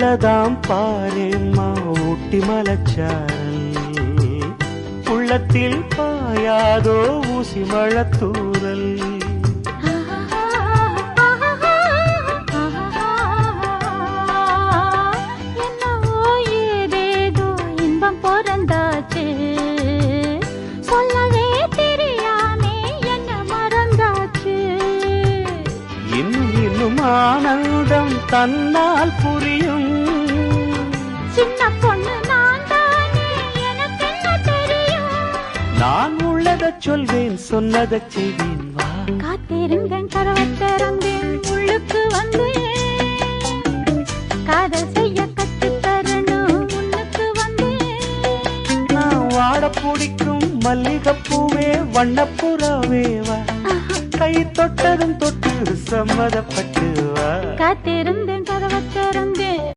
உள்ளதாம் பாரேம்மா ஊட்டி மலச்சாரல், உள்ளத்தில் பாயாதோ ஊசி மழத்தூரல். என்னவோ ஏதேதோ இன்பம் பிறந்தாச்சு, சொல்லவே தெரியாமே என்ன மறந்தாச்சு. இன்னும் இன்னும் ஆனந்தம் தன்னால் புரியும். சின்ன பொண்ணு நான் தானே, எனக்கு என்ன தெரியும். நான் உள்ளதை சொல்வேன், சொன்னதை செய்வேன். வா காத்திருந்தேன், கதவை திறந்தேன், உள்ளுக்கு வந்தேன். காதல் செய்ய கற்றுத் தரணும், முன்னுக்கு வந்தேன். நான் வாட பிடிக்கும் மல்லிகைப்பூவே வண்ணப்புறாவே வா, கை தொட்டதும் தொட்டு சம்மதப்பட்டு வா. காத்திருந்தேன், கதவை திறந்தேன்.